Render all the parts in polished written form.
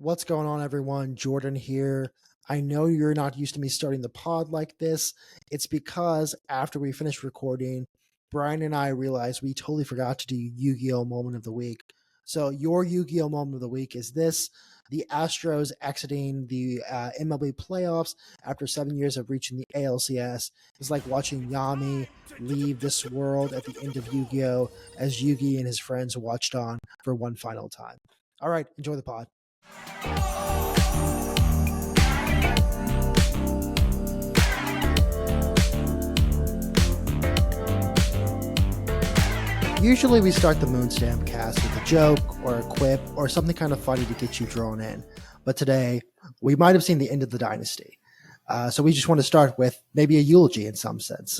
What's going on, everyone? Jordan here. I know you're not used to me starting the pod like this. It's because after we finished recording, Brian and I realized we totally forgot to do Yu-Gi-Oh! Moment of the Week. So your Yu-Gi-Oh! Moment of the Week is this. The Astros exiting the MLB playoffs after 7 years of reaching the ALCS is like watching Yami leave this world at the end of Yu-Gi-Oh! As Yugi and his friends watched on for one final time. All right, enjoy the pod. Usually we start the Moonstamp cast with a joke or a quip or something kind of funny to get you drawn in. But today, we might have seen the end of the Dynasty. So we just want to start with maybe a eulogy in some sense.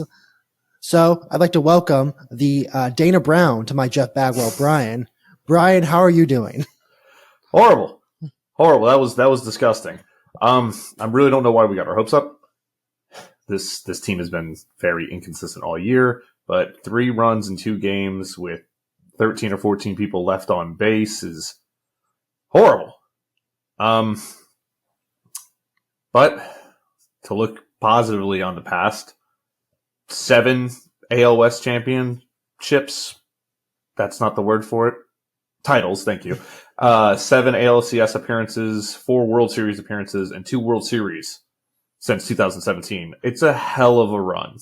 So I'd like to welcome the Dana Brown to my Jeff Bagwell, Brian. Brian, how are you doing? Horrible. That was disgusting. I really don't know why we got our hopes up. This team has been very inconsistent all year, but 3 runs in 2 games with 13 or 14 people left on base is horrible. But to look positively on the past, 7 AL West championships. That's not the word for it. Titles, thank you. 7 ALCS appearances, 4 World Series appearances, and 2 World Series since 2017. It's a hell of a run,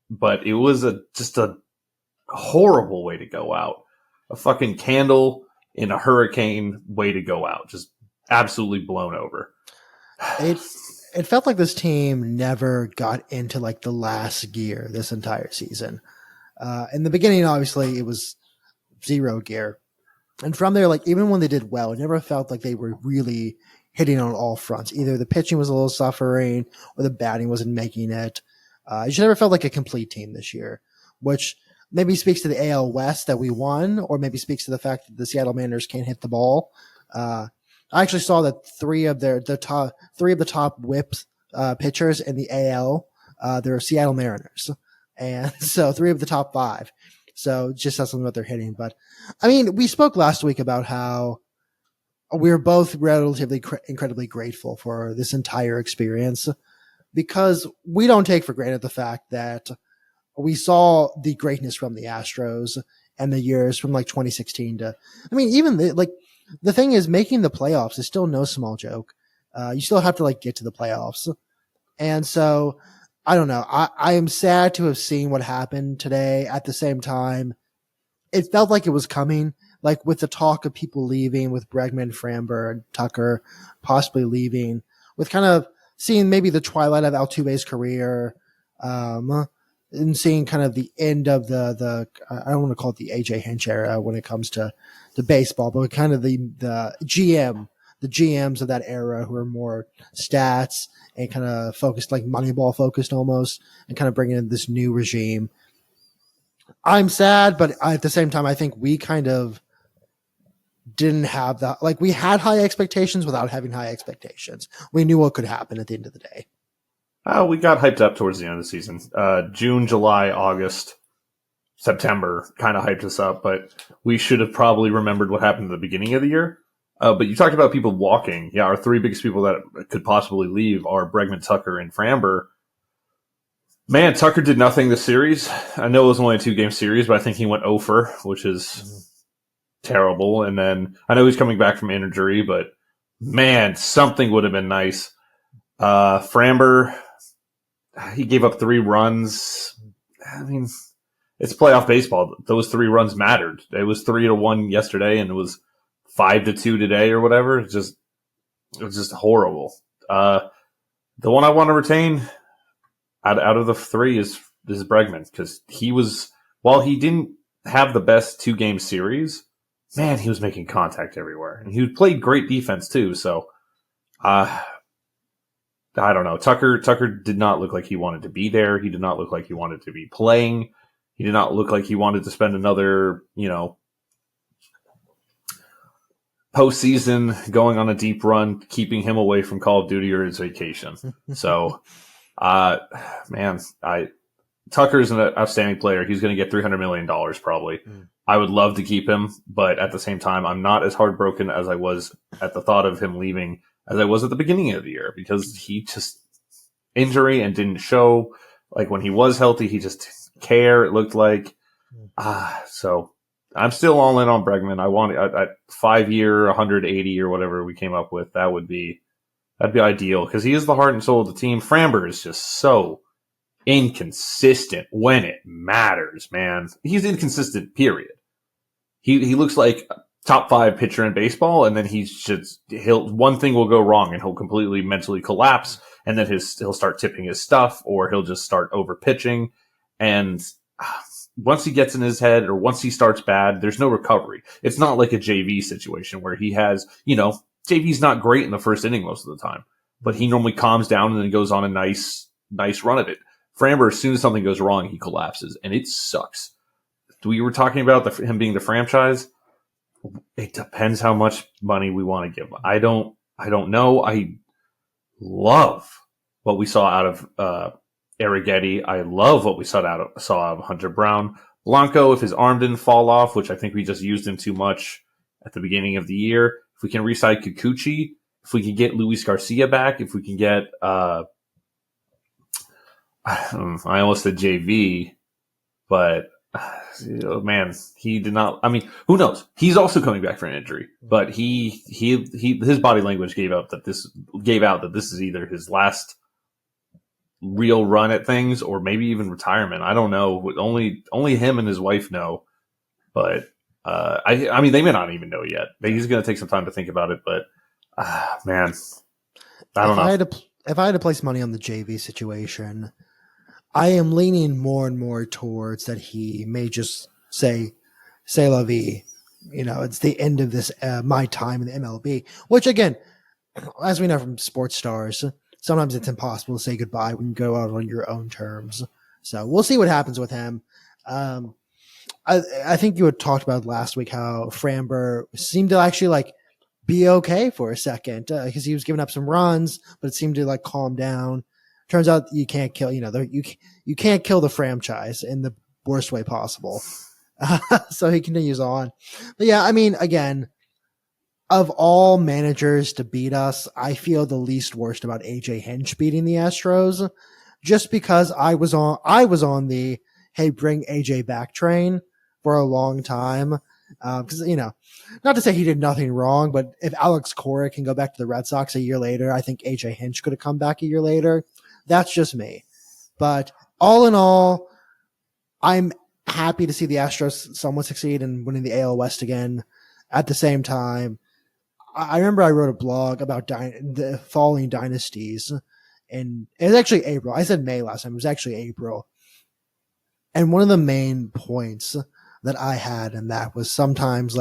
but it was just a horrible way to go out. A fucking candle in a hurricane way to go out. Just absolutely blown over. It felt like this team never got into like the last gear this entire season. In the beginning, obviously, it was 0 gear. And from there, like even when they did well, it never felt like they were really hitting on all fronts. Either the pitching was a little suffering or the batting wasn't making it. It just never felt like a complete team this year, which maybe speaks to the AL West that we won, or maybe speaks to the fact that the Seattle Mariners can't hit the ball. I actually saw that 3 of the top whip pitchers in the AL, they're Seattle Mariners, and so 3 of the top 5. So just has something about their hitting. But I mean, we spoke last week about how we were both relatively incredibly grateful for this entire experience because we don't take for granted the fact that we saw the greatness from the Astros and the years from like 2016 to, I mean, even the thing is making the playoffs is still no small joke. You still have to like get to the playoffs. And so I don't know. I am sad to have seen what happened today. At the same time, it felt like it was coming, like with the talk of people leaving, with Bregman, Framber, and Tucker possibly leaving, with kind of seeing maybe the twilight of Altuve's career, and seeing kind of the end of the I don't want to call it the AJ Hinch era when it comes to baseball, but kind of the GMs of that era who are more stats and kind of focused, like Moneyball focused almost, and kind of bringing in this new regime. I'm sad, but at the same time, I think we kind of didn't have that. Like we had high expectations without having high expectations. We knew what could happen at the end of the day. We got hyped up towards the end of the season. June, July, August, September kind of hyped us up, but we should have probably remembered what happened at the beginning of the year. But you talked about people walking. Yeah, our 3 biggest people that could possibly leave are Bregman, Tucker, and Framber. Man, Tucker did nothing this series. I know it was only a 2-game series, but I think he went 0 for, which is terrible. And then I know he's coming back from injury, but man, something would have been nice. Framber, he gave up 3 runs. I mean, it's playoff baseball. Those 3 runs mattered. It was 3-1 yesterday, and it was 5-2 today or whatever. It was just horrible. The one I want to retain out of the 3 is Bregman, because while he didn't have the best 2-game series, man, he was making contact everywhere, and he played great defense too. So, I don't know. Tucker did not look like he wanted to be there. He did not look like he wanted to be playing. He did not look like he wanted to spend another, postseason going on a deep run, keeping him away from Call of Duty or his vacation. So, man, Tucker is an outstanding player. He's going to get $300 million probably. I would love to keep him, but at the same time, I'm not as heartbroken as I was at the thought of him leaving as I was at the beginning of the year, because he just injury and didn't show. Like when he was healthy, he just didn't care. It looked like so. I'm still all in on Bregman. I want a 5-year, 180 or whatever we came up with. That'd be ideal because he is the heart and soul of the team. Framber is just so inconsistent when it matters, man. He's inconsistent, period. He looks like a top 5 pitcher in baseball, and then one thing will go wrong and he'll completely mentally collapse, and then he'll start tipping his stuff, or he'll just start over pitching. And once he gets in his head, or once he starts bad, there's no recovery. It's not like a JV situation where he has, JV's not great in the first inning most of the time, but he normally calms down and then goes on a nice run of it. Framber, as soon as something goes wrong, he collapses, and it sucks. We were talking about him being the franchise. It depends how much money we want to give him. I don't know. I love what we saw out of Arrighetti. I love what we saw out of Hunter Brown. Blanco, if his arm didn't fall off, which I think we just used him too much at the beginning of the year. If we can re-sign Kikuchi, if we can get Luis Garcia back, if we can get I almost said JV, but man, he did not. I mean, who knows? He's also coming back for an injury, but his body language gave out that this is either his last real run at things or maybe even retirement. I don't know. Only him and his wife know, but I mean, they may not even know yet. He's going to take some time to think about it, but man, I don't know. If I had to place money on the JV situation, I am leaning more and more towards that he may just say la vie. It's the end of this, my time in the MLB, which again, as we know from sports stars, sometimes it's impossible to say goodbye when you go out on your own terms. So we'll see what happens with him. I think you had talked about last week how Framber seemed to actually be okay for a second because he was giving up some runs, but it seemed to calm down. Turns out you can't kill, you can't kill the franchise in the worst way possible. So he continues on. But yeah, I mean, again, of all managers to beat us, I feel the least worst about AJ Hinch beating the Astros, just because I was on the, hey, bring AJ back train for a long time. Because, not to say he did nothing wrong, but if Alex Cora can go back to the Red Sox a year later, I think AJ Hinch could have come back a year later. That's just me. But all in all, I'm happy to see the Astros somewhat succeed in winning the AL West again. At the same time, I remember I wrote a blog about the falling dynasties, and it was actually April. I said May last time. It was actually April. And one of the main points that I had in that was sometimes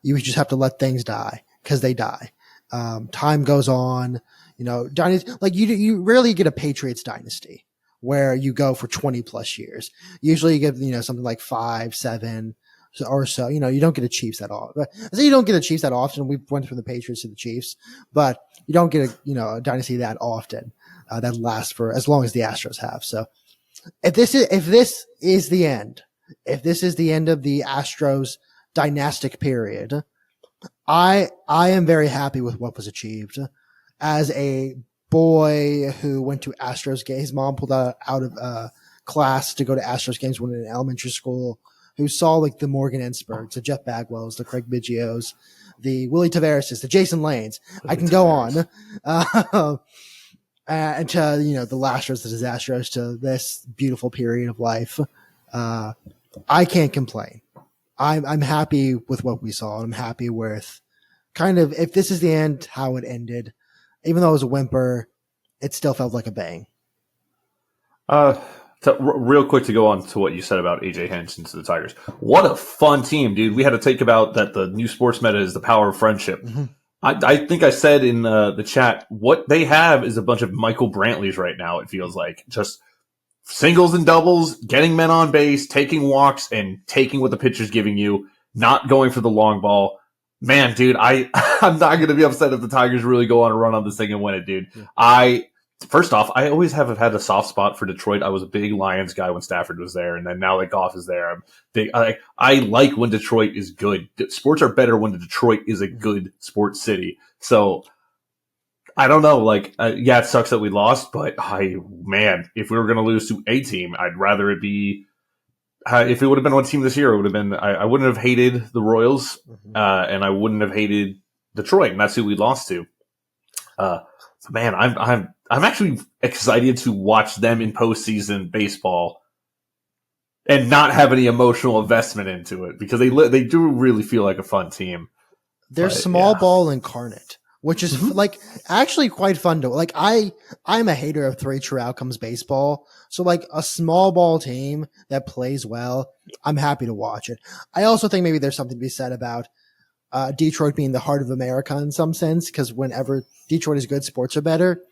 you just have to let things die because they die. Time goes on. Dynasty, you rarely get a Patriots dynasty where you go for 20 plus years. Usually you get, something like 5, 7 or so. You don't get a Chiefs that often. I say you don't get a Chiefs that often. We went from the Patriots to the Chiefs, but you don't get a dynasty that often that lasts for as long as the Astros have. So if this is the end of the Astros dynastic period, I am very happy with what was achieved. As a boy who went to Astros games, his mom pulled out of class to go to Astros games when in elementary school, who saw the Morgan Ensbergs, the Jeff Bagwells, the Craig Biggios, the Willie Tavareses, the Jason Lanes. I can go on. And to, the Astros, the Disastros, to this beautiful period of life. I can't complain. I'm happy with what we saw. I'm happy with kind of, if this is the end, how it ended. Even though it was a whimper, it still felt like a bang. Real quick to go on to what you said about AJ Hinch and to the Tigers. What a fun team, dude. We had to think about that the new sports meta is the power of friendship. Mm-hmm. I think I said in the chat, what they have is a bunch of Michael Brantleys right now, it feels like. Just singles and doubles, getting men on base, taking walks, and taking what the pitcher's giving you, not going for the long ball. Man, dude, I'm not going to be upset if the Tigers really go on a run on this thing and win it, dude. Yeah. First off, I always have had a soft spot for Detroit. I was a big Lions guy when Stafford was there, and then now that Goff is there, I'm big. I like when Detroit is good. Sports are better when Detroit is a good sports city. So I don't know. Yeah, it sucks that we lost, but if we were going to lose to a team, I'd rather it be. If it would have been one team this year, it would have been. I wouldn't have hated the Royals, and I wouldn't have hated Detroit, and that's who we lost to. Man, I'm actually excited to watch them in postseason baseball and not have any emotional investment into it because they do really feel like a fun team. They're small ball incarnate, which is actually quite fun to like. I'm a hater of three true outcomes baseball, so like a small ball team that plays well, I'm happy to watch it. I also think maybe there's something to be said about Detroit being the heart of America in some sense, because whenever Detroit is good, sports are better.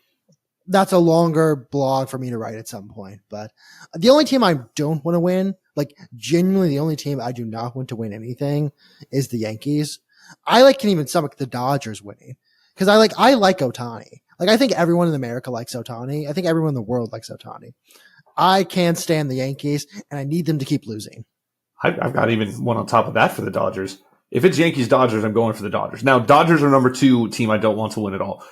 That's a longer blog for me to write at some point. But the only team I don't want to win, like genuinely the only team I do not want to win anything, is the Yankees. I can even stomach the Dodgers winning because I like Ohtani. Like I think everyone in America likes Ohtani. I think everyone in the world likes Ohtani. I can't stand the Yankees, and I need them to keep losing. I've got even one on top of that for the Dodgers. If it's Yankees-Dodgers, I'm going for the Dodgers. Now, Dodgers are number 2 team I don't want to win at all.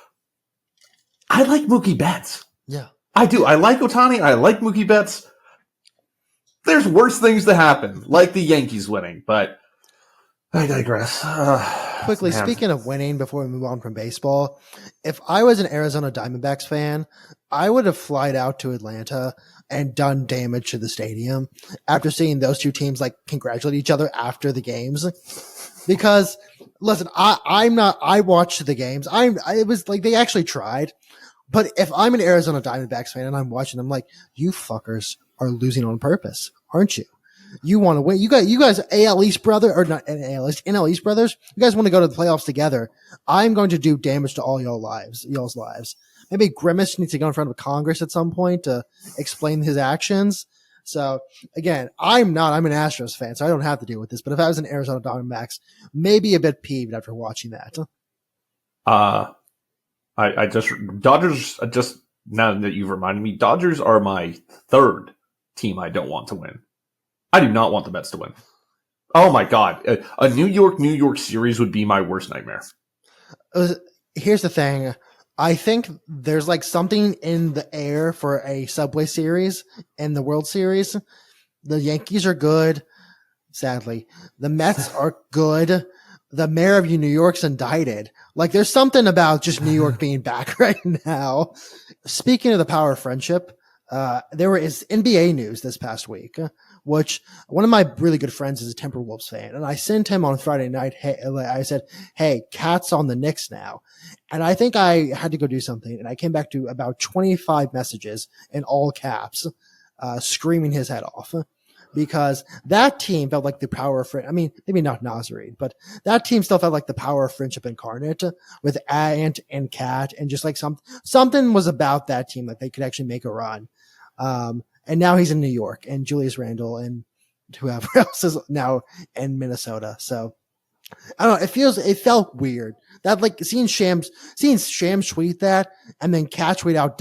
I like Mookie Betts. Yeah. I do. I like Ohtani. I like Mookie Betts. There's worse things to happen, like the Yankees winning, but I digress. Quickly, speaking of winning, before we move on from baseball, if I was an Arizona Diamondbacks fan, I would have flied out to Atlanta and done damage to the stadium after seeing those two teams congratulate each other after the games. Because listen, I watched the games. It was they actually tried. But if I'm an Arizona Diamondbacks fan and I'm watching them, you fuckers are losing on purpose, aren't you? You want to win. You guys, AL East brother, or not AL East, NL East brothers. You guys want to go to the playoffs together. I'm going to do damage to all y'all's lives. Maybe Grimace needs to go in front of Congress at some point to explain his actions. So again, I'm an Astros fan, so I don't have to deal with this. But if I was an Arizona Diamondbacks, maybe a bit peeved after watching that. Dodgers, just now that you've reminded me, Dodgers are my 3rd team I don't want to win. I do not want the Mets to win. Oh my God. A New York series would be my worst nightmare. Here's the thing. I think there's something in the air for a Subway Series and the World Series. The Yankees are good. Sadly, the Mets are good. The mayor of New York's indicted. There's something about just New York being back right now. Speaking of the power of friendship, there is NBA news this past week, which one of my really good friends is a Timberwolves fan. And I sent him on Friday night. I said, hey, Cat's on the Knicks now. And I think I had to go do something. And I came back to about 25 messages in all caps, screaming his head off. Because that team felt like the power of friendship. I mean, maybe not Nazarene, but that team still felt like the power of friendship incarnate with Ant and Cat, and just something was about that team that they could actually make a run. And now he's in New York, and Julius Randle and whoever else is now in Minnesota. So I don't know. It felt weird that seeing Shams tweet that and then Cat tweet out ...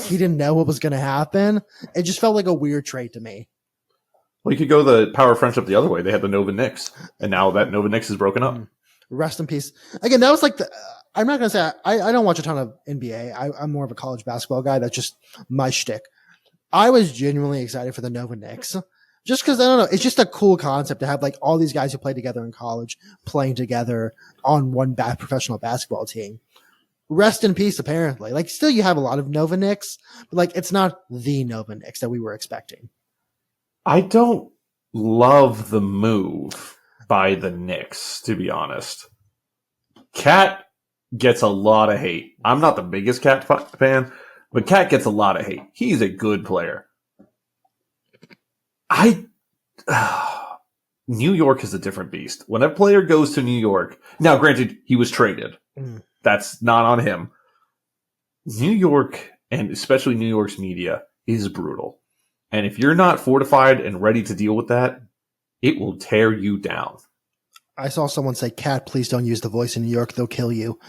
he didn't know what was going to happen. It just felt like a weird trait to me. Well, you could go the power of friendship the other way. They had the Nova Knicks, and now that Nova Knicks is broken up. Rest in peace. Again, that was I'm not going to say I don't watch a ton of NBA. I'm more of a college basketball guy. That's just my shtick. I was genuinely excited for the Nova Knicks. Just because, I don't know, it's just a cool concept to have all these guys who played together in college playing together on one professional basketball team. Rest in peace, apparently. Still you have a lot of Nova Knicks, but it's not the Nova Knicks that we were expecting. I don't love the move by the Knicks, to be honest. Cat gets a lot of hate. I'm not the biggest Cat fan, but Cat gets a lot of hate. He's a good player. New York is a different beast. When a player goes to New York, now granted, he was traded. That's not on him. New York, and especially New York's media, is brutal. And if you're not fortified and ready to deal with that, it will tear you down. I saw someone say, Cat, please don't use the voice in New York. They'll kill you.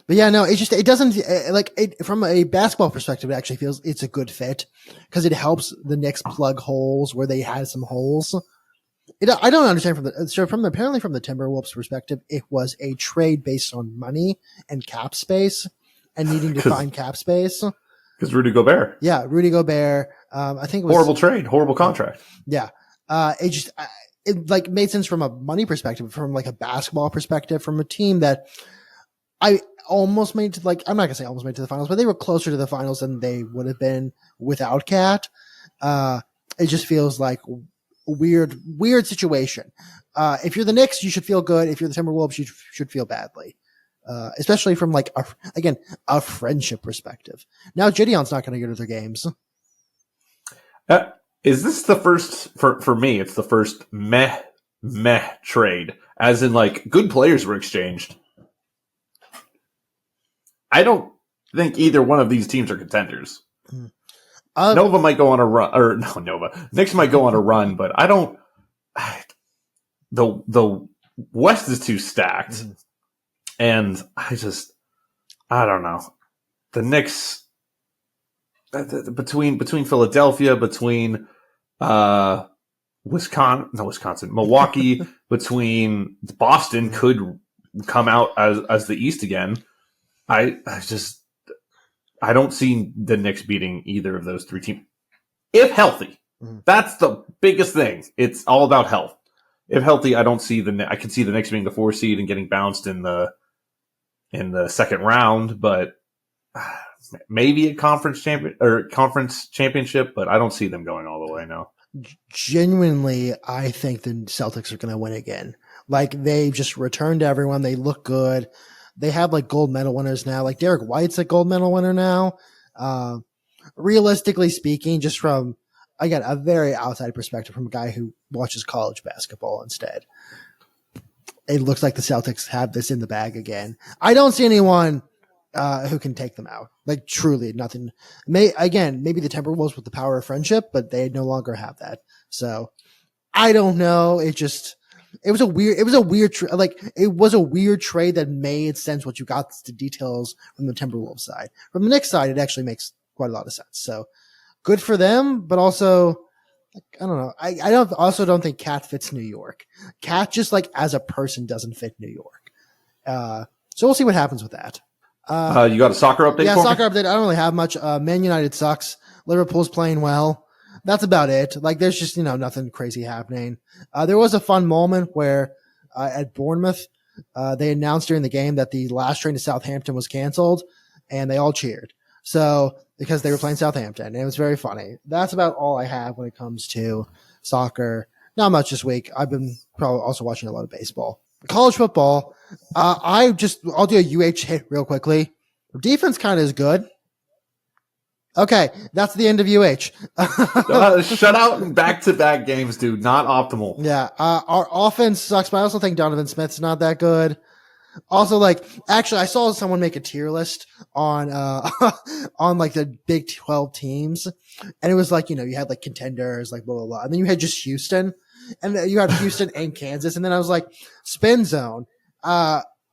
But yeah, no, it doesn't like it from a basketball perspective. It actually feels it's a good fit because it helps the Knicks plug holes where they had some holes. I don't understand apparently from the Timberwolves perspective, it was a trade based on money and cap space and needing to find cap space. Because Rudy Gobert. Yeah, Rudy Gobert. I think it was horrible trade, horrible contract. Yeah. It like made sense from a money perspective, from like a basketball perspective, from a team that I almost made to like, I'm not gonna say almost made to the finals, but they were closer to the finals than they would have been without Cat. It just feels like weird situation. If you're the Knicks, you should feel good. If you're the Timberwolves, you should feel badly. Especially from like a friendship perspective. Now Gideon's not going to go to their games. Is this the first for me? It's the first meh trade, as in like good players were exchanged. I don't think either one of these teams are contenders. Nova might go on a run, or no, Nova. Knicks might go on a run, but I don't. The West is too stacked. And I don't know. The Knicks, between Philadelphia, between Milwaukee, between Boston could come out as the East again. I don't see the Knicks beating either of those three teams if healthy. That's the biggest thing. It's all about health. If healthy, I can see the Knicks being the 4 seed and getting bounced in the second round, but maybe a conference championship, but I don't see them going all the way now. Genuinely, I think the Celtics are going to win again. Like they just returned everyone. They look good. They have like gold medal winners now. Like Derek White's a gold medal winner now. Realistically speaking, just from, again, a very outside perspective from a guy who watches college basketball instead, it looks like the Celtics have this in the bag again. I don't see anyone who can take them out. Like truly nothing. Maybe the Timberwolves with the power of friendship, but they no longer have that. So I don't know. It was a weird trade that made sense once you got the details from the Timberwolves side. From the Knicks side, it actually makes quite a lot of sense. So good for them, but also, I don't know. I don't think Cat fits New York. Cat just like as a person doesn't fit New York. So we'll see what happens with that. You got a soccer update? Yeah, soccer update. I don't really have much. Man United sucks. Liverpool's playing well. That's about it. Like there's just, nothing crazy happening. There was a fun moment where at Bournemouth, they announced during the game that the last train to Southampton was canceled and they all cheered. So, because they were playing Southampton, and it was very funny. That's about all I have when it comes to soccer. Not much this week. I've been probably also watching a lot of baseball. College football, I'll do a UH hit real quickly. Defense kind of is good. Okay, that's the end of UH. Shut out in back-to-back games, dude. Not optimal. Yeah, our offense sucks, but I also think Donovan Smith's not that good. Also, actually, I saw someone make a tier list on like the Big 12 teams, and it was like, you had like contenders, like blah, blah, blah. And then you had just Houston, and then you had Houston and Kansas. And then I was like, spin zone.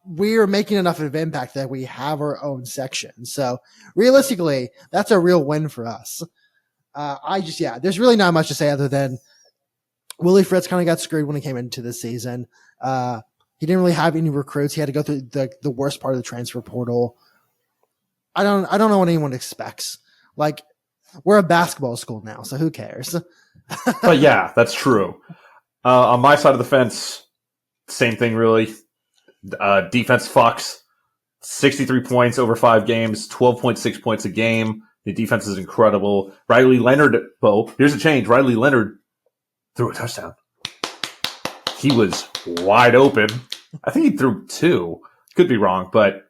We're making enough of an impact that we have our own section. So realistically, that's a real win for us. There's really not much to say other than Willie Fritz kind of got screwed when he came into this season. He didn't really have any recruits. He had to go through the worst part of the transfer portal. I don't know what anyone expects. Like, we're a basketball school now, so who cares? But yeah, that's true. On my side of the fence, same thing really. Defense fucks. 63 points over 5 games, 12.6 points a game. The defense is incredible. Riley Leonard, here's a change. Riley Leonard threw a touchdown. He was wide open. I think he threw 2. Could be wrong, but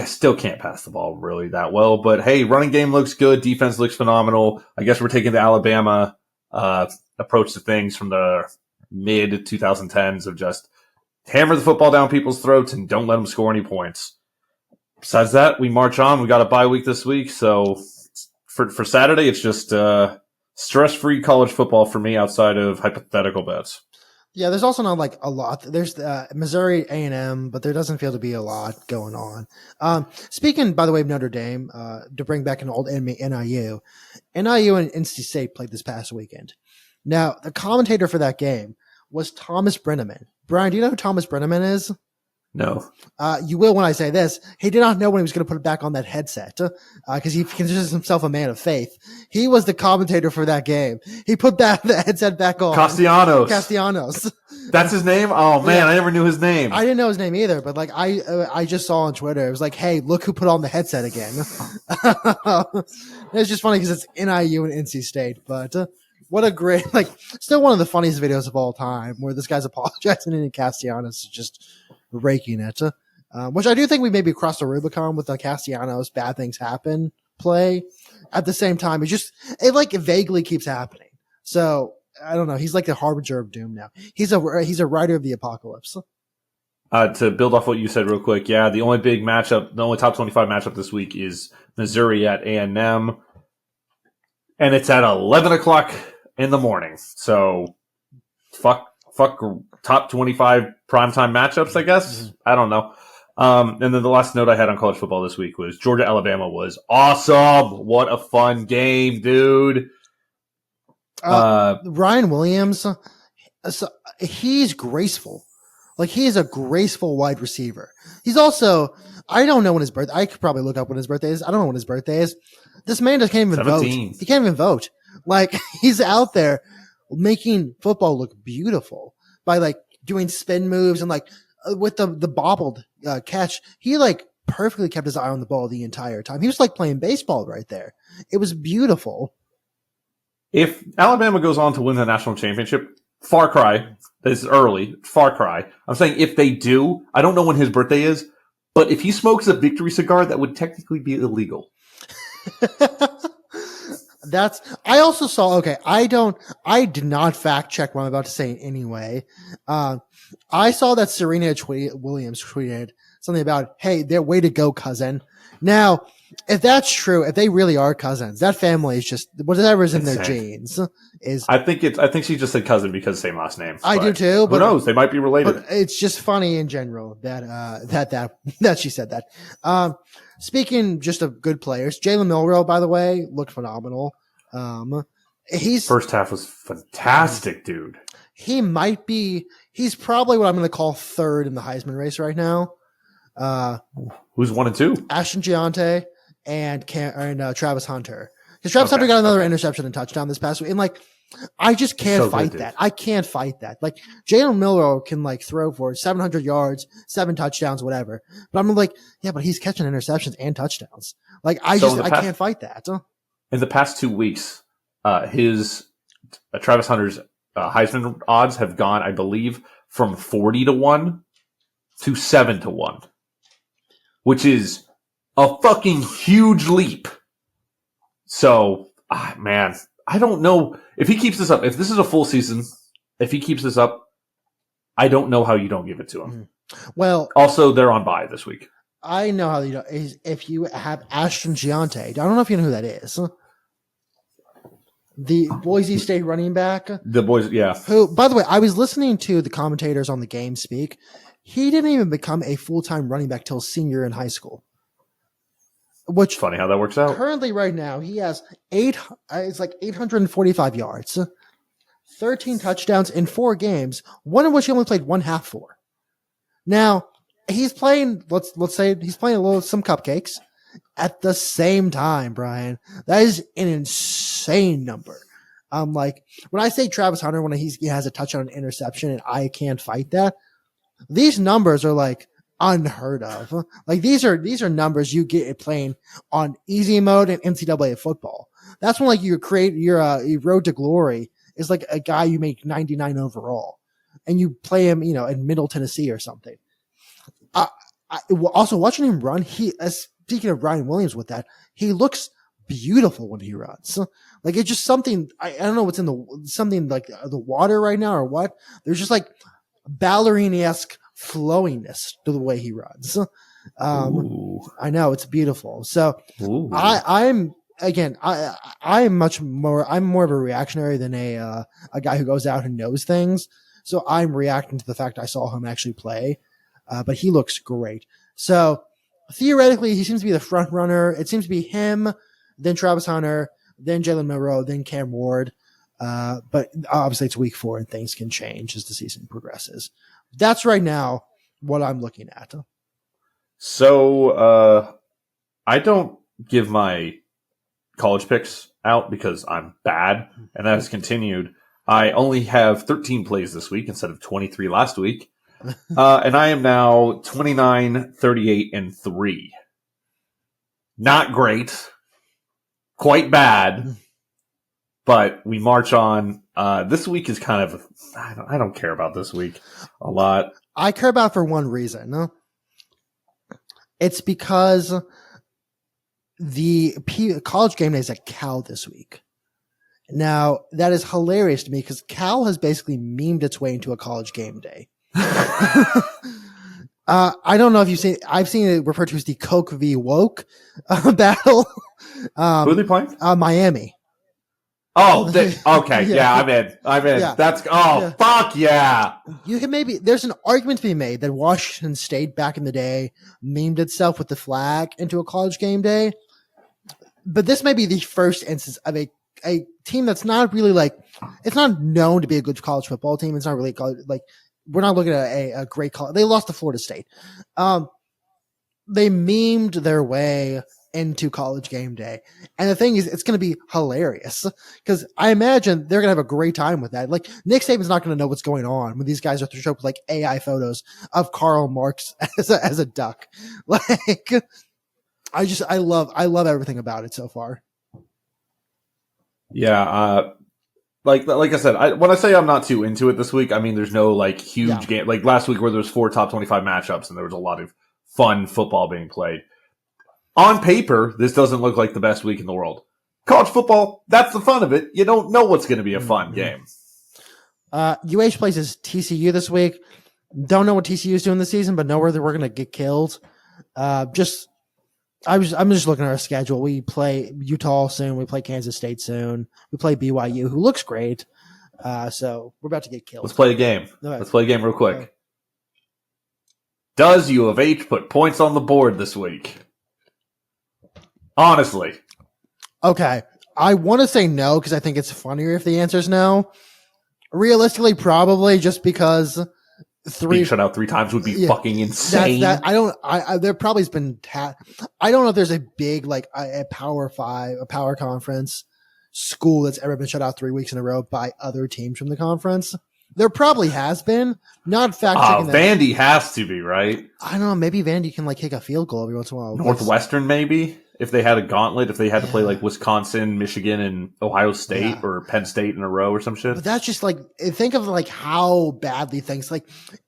still can't pass the ball really that well. But hey, running game looks good. Defense looks phenomenal. I guess we're taking the Alabama approach to things from the mid 2010s of just hammer the football down people's throats and don't let them score any points. Besides that, we march on. We got a bye week this week, so for Saturday, it's just stress-free college football for me outside of hypothetical bets. Yeah, there's also not like a lot. There's Missouri A&M, but there doesn't feel to be a lot going on. Speaking, by the way, of Notre Dame, to bring back an old enemy, NIU and NC State played this past weekend. Now, the commentator for that game was Thomas Brenneman. Brian, do you know who Thomas Brenneman is? No. You will when I say this. He did not know when he was going to put it back on that headset because he considers himself a man of faith. He was the commentator for that game. He put the headset back on. Castellanos. That's his name? Oh, man, yeah. I never knew his name. I didn't know his name either, but like I just saw on Twitter. It was like, hey, look who put on the headset again. It's just funny because it's NIU and NC State, but what a great, like, still one of the funniest videos of all time where this guy's apologizing and Castellanos is just raking it, which I do think we maybe crossed the Rubicon with the Castellanos bad things happen play. At the same time, it vaguely keeps happening. So I don't know. He's like the harbinger of doom now. He's a writer of the apocalypse. To build off what you said real quick, yeah, the only big matchup, the only top 25 matchup this week is Missouri at A&M, and it's at 11 o'clock in the morning. So fuck top 25 primetime matchups, I guess. Mm-hmm. I don't know. And then the last note I had on college football this week was Georgia-Alabama was awesome. What a fun game, dude. Ryan Williams, he's graceful. Like, he's a graceful wide receiver. He's also, I don't know when his birthday, I could probably look up when his birthday is. I don't know when his birthday is. This man just can't even 17. vote. He can't even vote. Like, he's out there making football look beautiful by like doing spin moves and like with the bobbled catch. He like perfectly kept his eye on the ball the entire time. He was like playing baseball right there. It was beautiful. If Alabama goes on to win the national championship, far cry. This is early. Far cry. I'm saying if they do, I don't know when his birthday is, but if he smokes a victory cigar, that would technically be illegal. I also saw, okay, I did not fact check what I'm about to say anyway. I saw that Serena Williams tweeted something about, hey, they're way to go, cousin. Now, if that's true, if they really are cousins, that family is just whatever's in their genes is. I think she just said cousin because same last name. I do too. But who knows? They might be related. But it's just funny in general that she said that. Speaking just of good players, Jalen Milroe, by the way, looked phenomenal. He's first half was fantastic, dude. He's probably what I'm going to call third in the Heisman race right now. Who's 1 and 2? Ashton Giante and Travis Hunter. Because Travis Hunter got another interception and touchdown this past week. And like, I just can't fight that. I can't fight that. Like, Jalen Milroe can like throw for 700 yards, 7 touchdowns, whatever. But I'm like, yeah, but he's catching interceptions and touchdowns. Like, I can't fight that. In the past 2 weeks, Travis Hunter's Heisman odds have gone, I believe, from 40-1 to 7-1, which is a fucking huge leap. So, man, I don't know if he keeps this up. If this is a full season, if he keeps this up, I don't know how you don't give it to him. Well, also they're on bye this week. I know how you don't. If you have Ashton Giante, I don't know if you know who that is. The Boise State running back. The boys, yeah. Who, by the way, I was listening to the commentators on the game speak. He didn't even become a full-time running back till senior in high school. Which funny how that works out. Currently, right now, he has it's like 845 yards, 13 touchdowns in 4 games, one of which he only played one half for. Now, he's playing, let's say he's playing some cupcakes at the same time, Brian. That is an insane number. Like, when I say Travis Hunter, when he has a touchdown and interception and I can't fight that, these numbers are like unheard of. Like, these are numbers you get playing on easy mode in NCAA football. That's when like you create your road to glory is like a guy you make 99 overall and you play him, in Middle Tennessee or something. Also watching him run, speaking of Ryan Williams with that, he looks beautiful when he runs. Like, it's just something, I don't know what's in something like the water right now or what. There's just like ballerina-esque flowiness to the way he runs. I know, it's beautiful. So I'm more of a reactionary than a guy who goes out and knows things. So I'm reacting to the fact I saw him actually play, but he looks great. So theoretically, he seems to be the front runner. It seems to be him, then Travis Hunter, then Jalen Monroe, then Cam Ward. But obviously it's week 4 and things can change as the season progresses. That's right now what I'm looking at. So I don't give my college picks out because I'm bad, and that has continued. I only have 13 plays this week instead of 23 last week. And I am now 29, 38, and 3. Not great. Quite bad. But we march on. This week is kind of, I don't care about this week a lot. I care about it for one reason. It's because the college game day is at Cal this week. Now, that is hilarious to me because Cal has basically memed its way into a college game day. I don't know if you've seen, I've seen it referred to as the Coke v. Woke battle. Who are they playing? Miami. Oh, okay. Yeah, I'm in. Yeah. Fuck yeah. You can there's an argument to be made that Washington State back in the day memed itself with the flag into a college game day. But this may be the first instance of a team that's not really it's not known to be a good college football team. It's not really we're not looking at a great college. They lost to Florida State. They memed their way into college game day. And the thing is, it's going to be hilarious because I imagine they're going to have a great time with that. Like Nick Saban's not going to know what's going on when these guys are to show up with AI photos of Karl Marx as a duck. I love everything about it so far. Yeah. Like I said, when I say I'm not too into it this week, I mean, there's no huge game like last week where there was 4 top 25 matchups and there was a lot of fun football being played. On paper, this doesn't look like the best week in the world. College football, that's the fun of it. You don't know what's going to be a fun game. UH plays TCU this week. Don't know what TCU is doing this season, but know where we're going to get killed. I'm just looking at our schedule. We play Utah soon. We play Kansas State soon. We play BYU, who looks great. So we're about to get killed. Let's play a game. Right. Let's play a game real quick. Right. Does U of H put points on the board this week? Honestly. Okay. I want to say no because I think it's funnier if the answer is no. Realistically, probably just because being shut out 3 times would be fucking insane. There probably has been I don't know if there's a big a Power 5, a power conference school that's ever been shut out 3 weeks in a row by other teams from the conference. There probably has been. Not factoring Vandy has to be, right? I don't know. Maybe Vandy can kick a field goal every once in a while. Northwestern, maybe? If they had a gauntlet, if they had to play Wisconsin, Michigan, and Ohio State or Penn State in a row or some shit. But that's just think of how badly things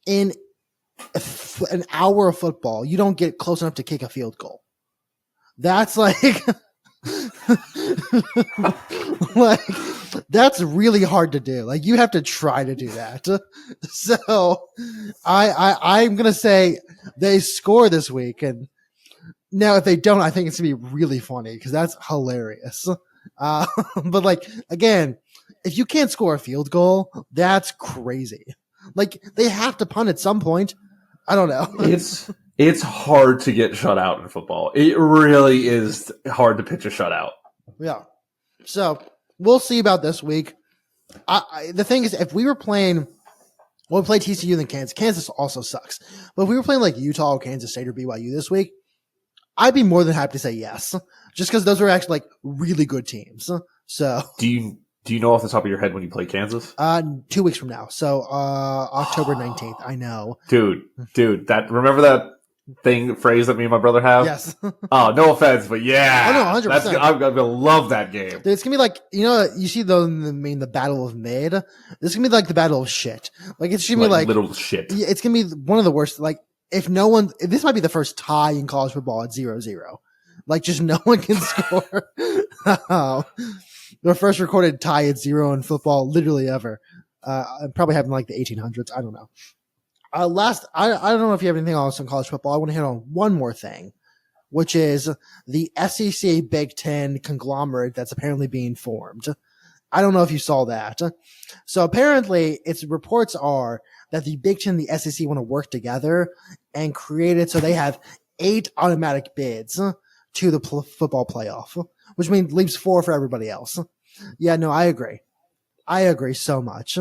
in an hour of football, you don't get close enough to kick a field goal. That's that's really hard to do. You have to try to do that. So I'm going to say they score this week. And now if they don't, I think it's going to be really funny because that's hilarious. But again, if you can't score a field goal, that's crazy. They have to punt at some point. I don't know. It's hard to get shut out in football. It really is hard to pitch a shutout. Yeah. So we'll see about this week. The thing is, if we were playing, we played TCU then Kansas. Kansas also sucks. But if we were playing Utah or Kansas State or BYU this week, I'd be more than happy to say yes. Just because those are actually really good teams. So do you know off the top of your head when you play Kansas? 2 weeks from now. So October 19th. I know. Dude, remember that phrase that me and my brother have? Yes. Oh, no offense, but yeah. Oh, no, 100%. I'm going to love that game. Dude, it's going to be you see the Battle of Mid? This is going to be the Battle of Shit. It's going to be literal shit. It's going to be one of the worst. If this might be the first tie in college football at 0-0. Just no one can score. The first recorded tie at 0 in football literally ever. Probably happened in the 1800s. I don't know. I don't know if you have anything else on college football. I want to hit on one more thing, which is the SEC Big Ten conglomerate that's apparently being formed. I don't know if you saw that. So apparently, its reports are that the Big Ten and the SEC want to work together and create it so they have 8 automatic bids to the football playoff, which means leaves 4 for everybody else. Yeah, no, I agree. I agree so much.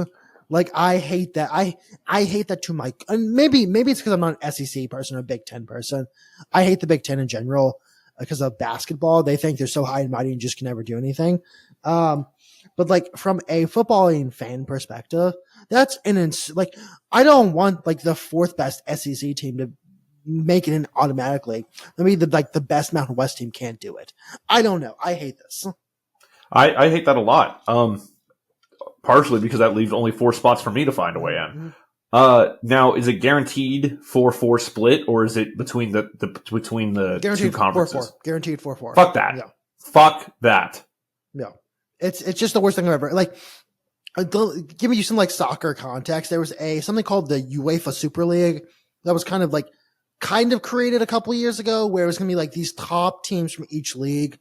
Like, I hate that. I hate that to my, and maybe it's because I'm not an SEC person or a Big Ten person. I hate the Big Ten in general because of basketball. They think they're so high and mighty and just can never do anything. But like from a footballing fan perspective, that's like, I don't want like the 4th best SEC team to make it in automatically. Maybe the best Mountain West team can't do it. I don't know. I hate this. I hate that a lot. Partially because that leaves only 4 spots for me to find a way in. Now, is it guaranteed 4-4 split, or is it between the Guaranteed 2 conferences? 4-4. Guaranteed 4-4. Fuck that. Yeah. Fuck that. Yeah. It's just the worst thing I've ever, like, give me some like soccer context. There was something called the UEFA Super League that was kind of created a couple years ago, where it was going to be like these top teams from each league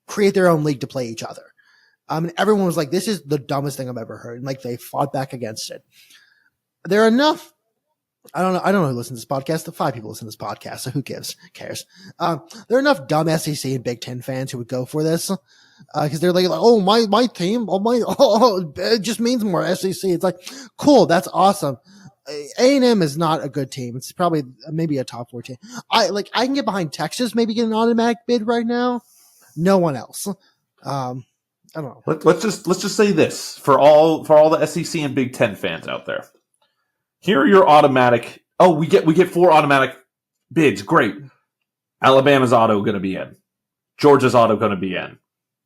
create their own league to play each other. And everyone was like, this is the dumbest thing I've ever heard. And like, they fought back against it. There are enough. I don't know who listens to this podcast. The 5 people listen to this podcast. So who cares? There are enough dumb SEC and Big Ten fans who would go for this. Cause they're like, oh, my team, it just means more SEC. It's like, cool. That's awesome. A&M is not a good team. It's probably maybe a top 4 team. I can get behind Texas, maybe get an automatic bid right now. No one else. I don't know. Let's just say this for all the SEC and Big Ten fans out there. Here are your automatic. Oh, we get 4 automatic bids. Great. Alabama's auto going to be in. Georgia's auto going to be in.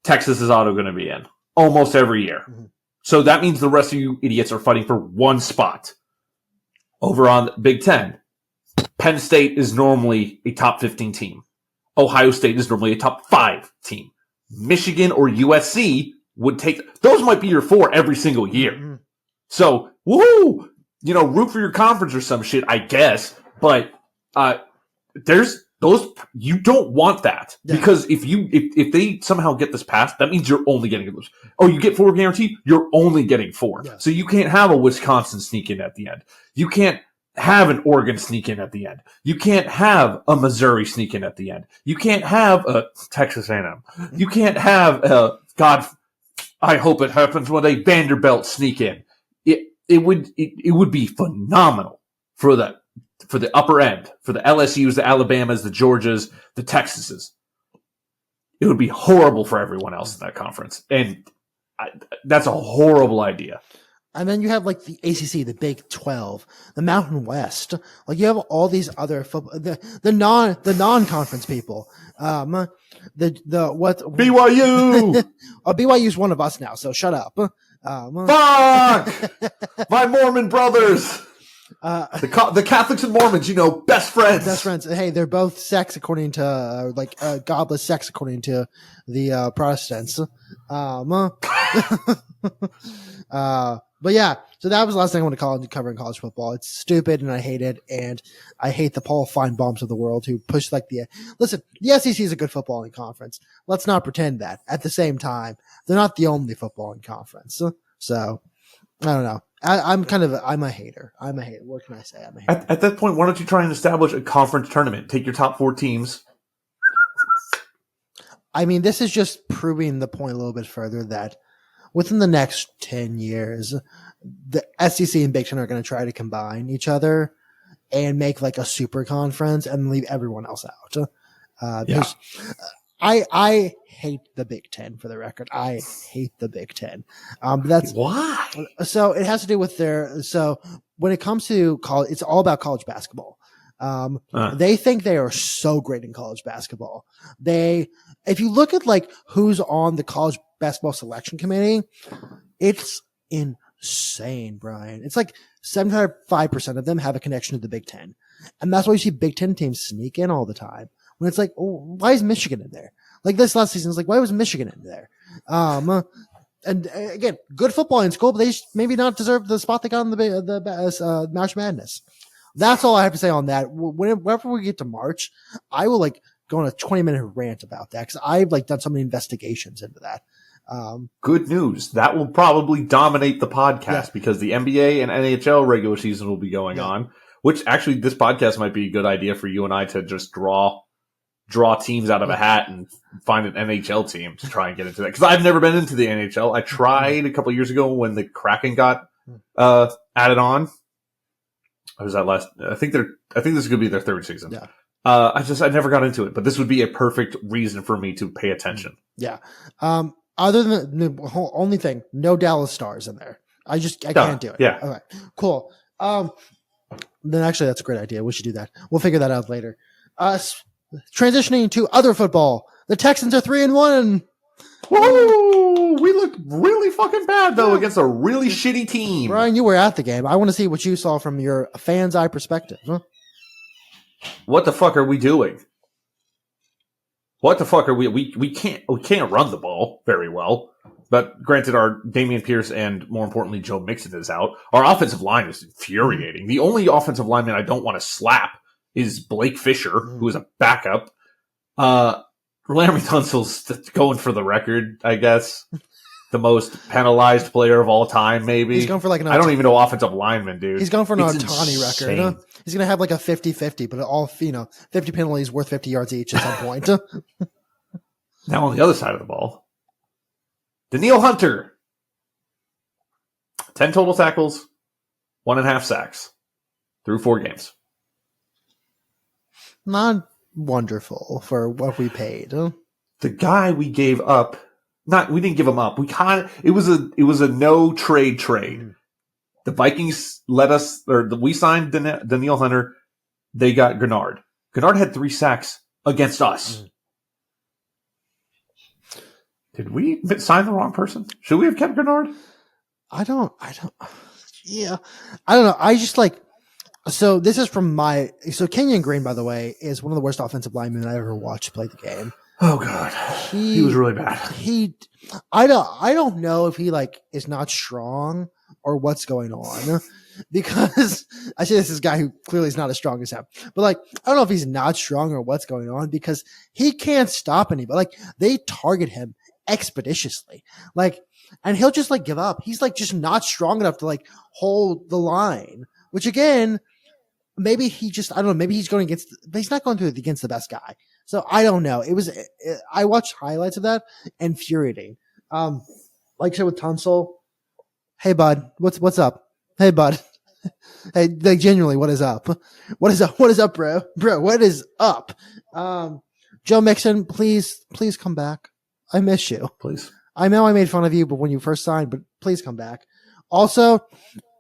Texas is auto going to be in almost every year. Mm-hmm. So that means the rest of you idiots are fighting for 1 spot. Over on Big Ten, Penn State is normally a top 15 team. Ohio State is normally a top 5 team. Michigan or USC would take, those might be your 4 every single year. Mm-hmm. So, woohoo! Root for your conference or some shit, I guess. But, there's those, you don't want that. Yeah. Because if they somehow get this passed, that means you're only getting those. Oh, you get 4 guaranteed? You're only getting 4. Yeah. So you can't have a Wisconsin sneak in at the end. You can't have an Oregon sneak in at the end. You can't have a Missouri sneak in at the end. You can't have a Texas A&M. You can't have God, I hope it happens when a Vanderbilt sneak in. It would be phenomenal for the upper end, for the LSUs, the Alabamas, the Georgias, the Texases. It would be horrible for everyone else in that conference. And that's a horrible idea. And then you have like the ACC, the Big 12, the Mountain West. Like you have all these other football, the non-conference people. What? BYU. BYU's one of us now, so shut up. Fuck! My Mormon brothers. The Catholics and Mormons, best friends. Best friends. Hey, they're both sex according to godless sex according to the Protestants. But yeah, so that was the last thing I want to cover in college football. It's stupid and I hate it, and I hate the Paul Feinbaums of the world who push listen, the SEC is a good footballing conference. Let's not pretend that. At the same time, they're not the only footballing conference. So I don't know. I'm a hater. What can I say? I'm a hater. At that point, why don't you try and establish a conference tournament? Take your top 4 teams. I mean, this is just proving the point a little bit further that within the next 10 years, the SEC and Big Ten are going to try to combine each other and make like a super conference and leave everyone else out. I hate the Big Ten, for the record. I hate the Big Ten. But that's why. So it has to do with so when it comes to college, it's all about college basketball. They think they are so great in college basketball. If you look at like who's on the college basketball selection committee, it's insane, Brian. It's like 75% of them have a connection to the Big Ten. And that's why you see Big Ten teams sneak in all the time. When it's like, oh, why is Michigan in there? Like this last season, it's like, why was Michigan in there? And again, good football in school, but they just maybe not deserve the spot they got in the March Madness. That's all I have to say on that. Whenever we get to March, I will like go on a 20-minute rant about that because I've like done so many investigations into that. Good news. That will probably dominate the podcast because the NBA and NHL regular season will be going on, which actually this podcast might be a good idea for you and I to just draw teams out of a hat and find an NHL team to try and get into that. Because I've never been into the NHL. I tried a couple years ago when the Kraken got added on. Or was that last? I think this is going to be their third season. Yeah. I never got into it, but this would be a perfect reason for me to pay attention. Yeah. Other than the only thing, no Dallas Stars in there. I can't do it. Yeah. Okay. Cool. Then actually, that's a great idea. We should do that. We'll figure that out later. Transitioning to other football, the Texans are 3-1. Whoa! We look really fucking bad though against a really shitty team. Brian, you were at the game. I want to see what you saw from your fan's eye perspective. Huh? What the fuck are we doing? What the fuck are we? We can't run the ball very well. But granted, our Dameon Pierce and more importantly Joe Mixon is out. Our offensive line is infuriating. The only offensive lineman I don't want to slap is Blake Fisher, who is a backup. Laremy Tunsil's going for the record, I guess. The most penalized player of all time, maybe. He's going for like I don't even know offensive lineman, dude. He's going for an Ohtani record. Huh? He's going to have like a 50-50, but all 50 penalties worth 50 yards each at some point. Now on the other side of the ball, Danielle Hunter. 10 total tackles, 1.5 sacks through 4 games. Not wonderful for what we paid. Huh? The guy we gave up, we didn't give him up. It was a no trade. The Vikings we signed Danielle Hunter. They got Gennard. Gennard had 3 sacks against us. Did we sign the wrong person? Should we have kept Gennard? I don't know. I just so this is from Kenyon Green, by the way, is one of the worst offensive linemen I ever watched play the game. Oh God. He was really bad. I don't know if he is not strong or what's going on, because I say this is a guy who clearly is not as strong as him, but I don't know if he's not strong or what's going on, because he can't stop anybody. They target him expeditiously, and he'll just give up. He's just not strong enough to hold the line, which again, maybe he just, I don't know, maybe he's going against, but he's not going through against the best guy. So I don't know. I watched highlights of that, infuriating. Like I said with Tunsil, hey bud, what's up? Hey bud. Hey, genuinely, what is up? What is up? What is up, bro? Bro, what is up? Joe Mixon, please come back. I miss you. Please. I know I made fun of you, but when you first signed, but please come back. Also,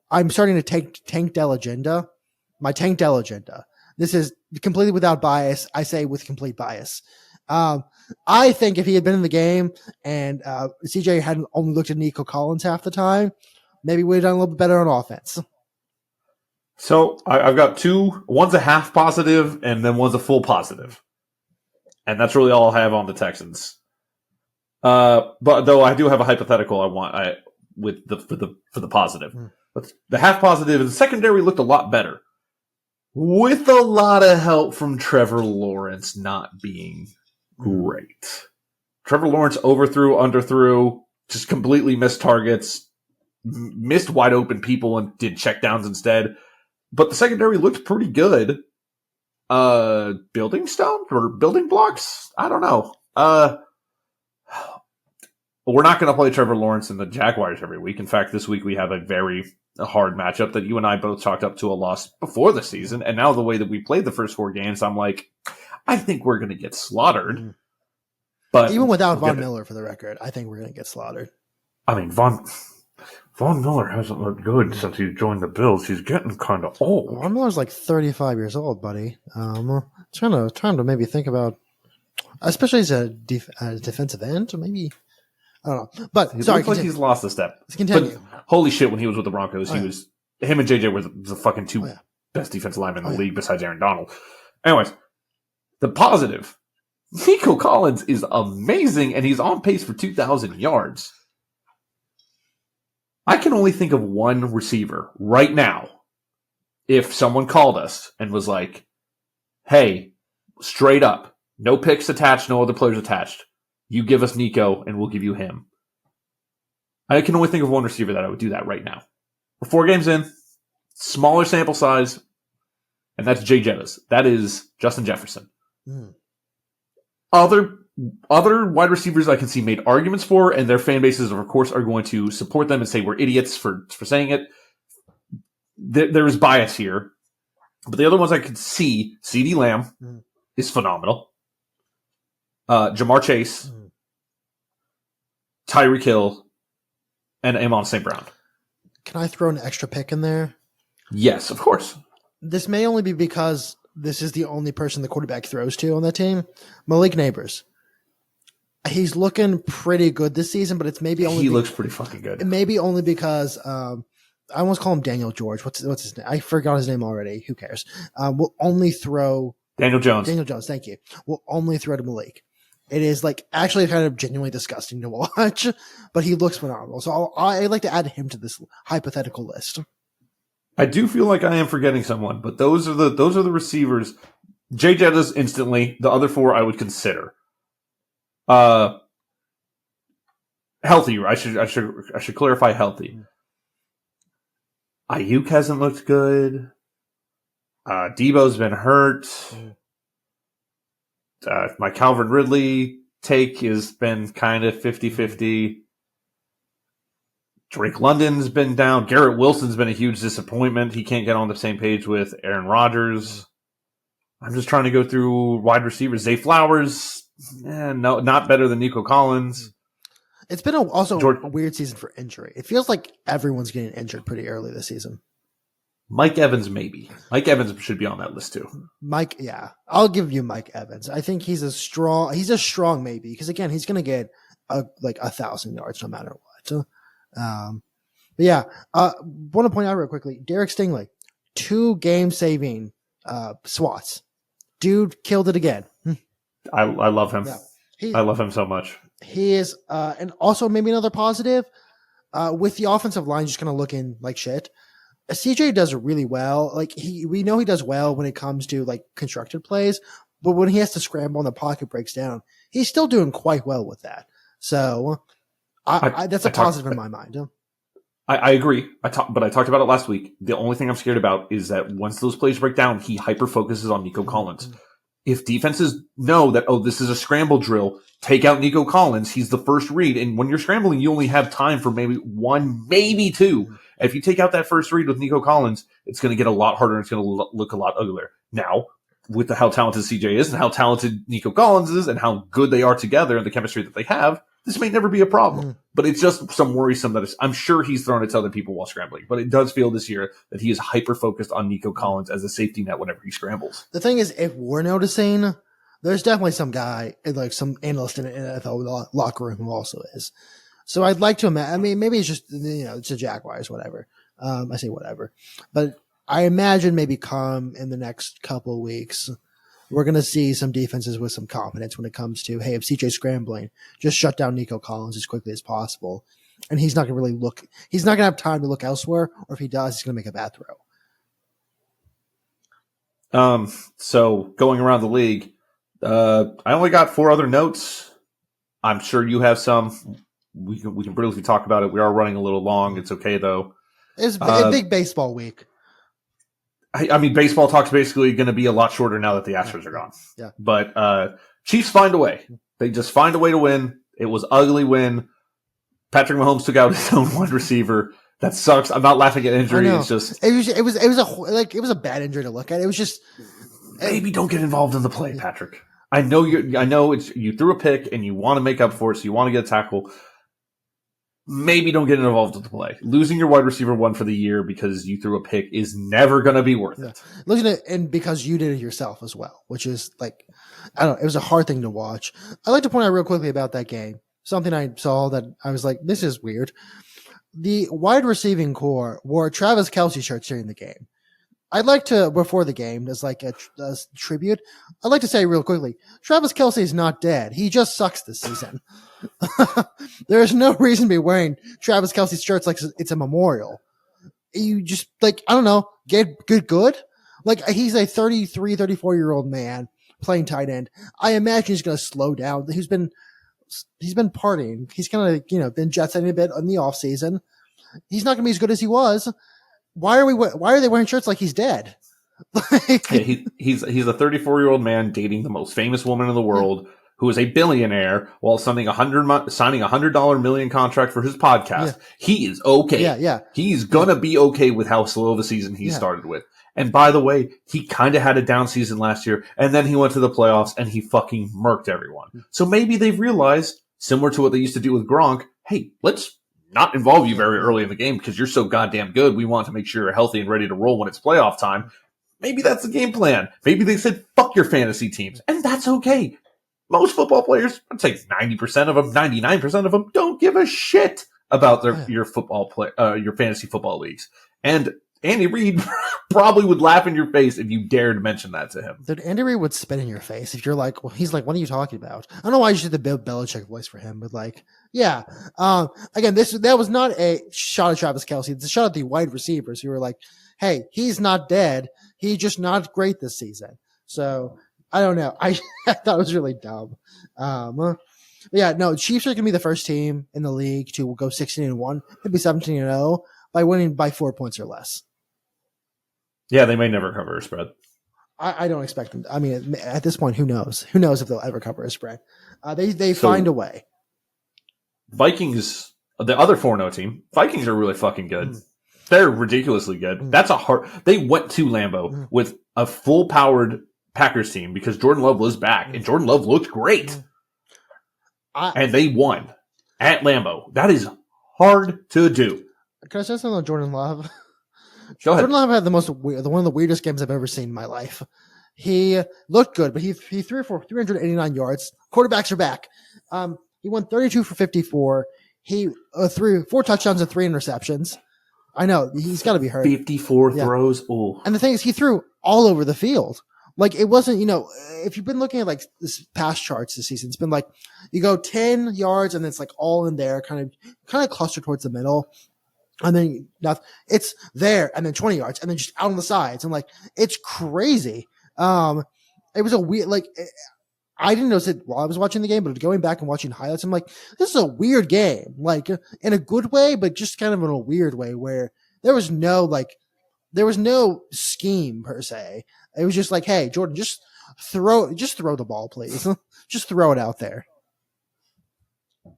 I'm starting to tank Dell agenda. My tank Dell agenda. This is completely without bias. I say with complete bias. I think if he had been in the game and CJ hadn't only looked at Nico Collins half the time, maybe we'd have done a little bit better on offense. So I've got 2. One's a half positive, and then one's a full positive, and that's really all I have on the Texans. But though I do have a hypothetical for the positive. But the half positive is the secondary looked a lot better, with a lot of help from Trevor Lawrence not being great. Trevor Lawrence overthrew, underthrew, just completely missed targets, missed wide open people, and did checkdowns instead. But the secondary looked pretty good. Building stone or building blocks? I don't know. We're not going to play Trevor Lawrence and the Jaguars every week. In fact, this week we have a very hard matchup that you and I both chalked up to a loss before the season. And now the way that we played the first 4 games, I'm like, I think we're going to get slaughtered. But even without Von Miller, for the record, I think we're going to get slaughtered. I mean, Von Miller hasn't looked good since he joined the Bills. He's getting kind of old. Von Miller's 35 years old, buddy. Trying to maybe think about, especially as a defensive end, or maybe. I don't know, but it looks like he's lost a step. Let's continue. But holy shit, when he was with the Broncos, him and JJ were the fucking 2 best defensive linemen in the league besides Aaron Donald. Anyways, the positive, Nico Collins is amazing, and he's on pace for 2,000 yards. I can only think of one receiver right now. If someone called us and was like, hey, straight up, no picks attached, no other players attached. You give us Nico, and we'll give you him. I can only think of one receiver that I would do that right now. We're 4 games in, smaller sample size, and that's Jay Jettas. That is Justin Jefferson. Mm. Other wide receivers I can see made arguments for, and their fan bases, of course, are going to support them and say we're idiots for saying it. There is bias here. But the other ones I could see, CeeDee Lamb is phenomenal. Jamar Chase, Tyreek Hill, and Amon St. Brown. Can I throw an extra pick in there? Yes, of course. This may only be because this is the only person the quarterback throws to on that team. Malik Neighbors. He's looking pretty good this season, but it's maybe only he looks pretty fucking good. Maybe only because I almost call him Daniel George. What's his name? I forgot his name already. Who cares? We'll only throw Daniel Jones. Daniel Jones. Thank you. We'll only throw to Malik. It is like actually kind of genuinely disgusting to watch, but he looks phenomenal. So I'd like to add him to this hypothetical list. I do feel like I am forgetting someone, but those are the receivers. Jay Jettas instantly. The other 4 I would consider. Healthy. I should clarify healthy. Ayuk hasn't looked good. Debo's been hurt. My Calvin Ridley take has been kind of 50-50. Drake London's been down. Garrett Wilson's been a huge disappointment. He can't get on the same page with Aaron Rodgers. I'm just trying to go through wide receivers. Zay Flowers, no, not better than Nico Collins. It's been a weird season for injury. It feels like everyone's getting injured pretty early this season. Mike Evans, maybe. Mike Evans should be on that list too. Yeah. I'll give you Mike Evans. I think he's a strong maybe, because again, he's going to get 1,000 yards no matter what. But yeah, want to point out real quickly, Derek Stingley, 2 game-saving swats. Dude killed it again. I love him. Yeah. I love him so much. He is, and also maybe another positive, with the offensive line just kind of looking like shit. CJ does really well. We know he does well when it comes to constructed plays, but when he has to scramble and the pocket breaks down, he's still doing quite well with that. So that's a positive in my mind. I agree. But I talked about it last week. The only thing I'm scared about is that once those plays break down, he hyper focuses on Nico Collins. If defenses know that, this is a scramble drill, take out Nico Collins. He's the first read. And when you're scrambling, you only have time for maybe 1, maybe 2. If you take out that first read with Nico Collins, it's going to get a lot harder and it's going to look a lot uglier. Now, with how talented CJ is and how talented Nico Collins is and how good they are together and the chemistry that they have, this may never be a problem. But it's just some worrisome that I'm sure he's thrown it to other people while scrambling. But it does feel this year that he is hyper-focused on Nico Collins as a safety net whenever he scrambles. The thing is, if we're noticing, there's definitely some guy, some analyst in the NFL locker room who also is. So I'd like to imagine, maybe it's just, it's the Jaguars, whatever. I say whatever. But I imagine maybe come in the next couple of weeks, we're going to see some defenses with some confidence when it comes to, hey, if CJ's scrambling, just shut down Nico Collins as quickly as possible. And he's not going to really he's not going to have time to look elsewhere, or if he does, he's going to make a bad throw. So going around the league, I only got 4 other notes. I'm sure you have some. We can briefly talk about it. We are running a little long. It's okay though. It's a big baseball week. I mean, baseball talk's basically going to be a lot shorter now that the Astros are gone. Yeah. But Chiefs find a way. They just find a way to win. It was ugly win. Patrick Mahomes took out his own wide receiver. That sucks. I'm not laughing at injury. It's just it was a bad injury to look at. It was just maybe don't get involved in the play, Patrick. I know you threw a pick and you want to make up for it, so you want to get a tackle. Maybe don't get involved with the play. Losing your wide receiver 1 for the year because you threw a pick is never going to be worth it. Losing it, and because you did it yourself as well, which is I don't know, it was a hard thing to watch. I'd like to point out real quickly about that game. Something I saw that I was like, this is weird. The wide receiving core wore Travis Kelce shirts during the game. I'd like to, before the game, as a tribute, I'd like to say real quickly, Travis Kelce is not dead. He just sucks this season. There's no reason to be wearing Travis Kelce's shirts like it's a memorial. You just, I don't know, get good. He's a 33, 34-year-old man playing tight end. I imagine he's going to slow down. He's been he's been partying. He's kind of been jet setting a bit in the off season. He's not going to be as good as he was. Why are they wearing shirts like he's dead? He's a 34-year-old man dating the most famous woman in the world, who is a billionaire, while signing $100 million contract for his podcast. Yeah. He is okay. Yeah. He's gonna be okay with how slow of a season he started with. And by the way, he kind of had a down season last year, and then he went to the playoffs and he fucking murked everyone. So maybe they've realized, similar to what they used to do with Gronk, hey, let's not involve you very early in the game because you're so goddamn good. We want to make sure you're healthy and ready to roll when it's playoff time. Maybe that's the game plan. Maybe they said, fuck your fantasy teams, and that's okay. Most football players, I'd say 90% of them, 99% of them, don't give a shit about your fantasy football leagues. And Andy Reid probably would laugh in your face if you dared mention that to him. Dude, Andy Reid would spit in your face if you're like, well, he's like, what are you talking about? I don't know why you did the Bill Belichick voice for him, but like, yeah. Again, that was not a shot at Travis Kelce. It's a shot at the wide receivers who were like, hey, he's not dead. He's just not great this season. So I don't know. I thought it was really dumb. Yeah, no, Chiefs are going to be the first team in the league to go 16-1, maybe 17-0 by winning by 4 points or less. Yeah, they may never cover a spread. I don't expect them. I mean, at this point, who knows? Who knows if they'll ever cover a spread? They find a way. Vikings, the other 4-0 team, Vikings are really fucking good. They're ridiculously good. That's they went to Lambeau with a full-powered Packers team because Jordan Love was back, and Jordan Love looked great. And they won at Lambeau. That is hard to do. Can I say something about Jordan Love? Go ahead. Jordan Love had one of the weirdest games I've ever seen in my life. He looked good, but he threw for 389 yards. Quarterbacks are back. He went 32 for 54. He threw 4 touchdowns and 3 interceptions. I know he's got to be hurt. 54 throws. Oh, and the thing is, he threw all over the field. Like it wasn't, if you've been looking at like this past charts this season, it's been like you go 10 yards and it's like all in there, kind of clustered towards the middle. And then it's there and then 20 yards and then just out on the sides. And like, it's crazy. It was a weird, like, I didn't notice it while I was watching the game, but going back and watching highlights, I'm like, this is a weird game, like in a good way, but just kind of in a weird way where there was no scheme per se. It was just like, hey, Jordan, just throw the ball, please. Just throw it out there.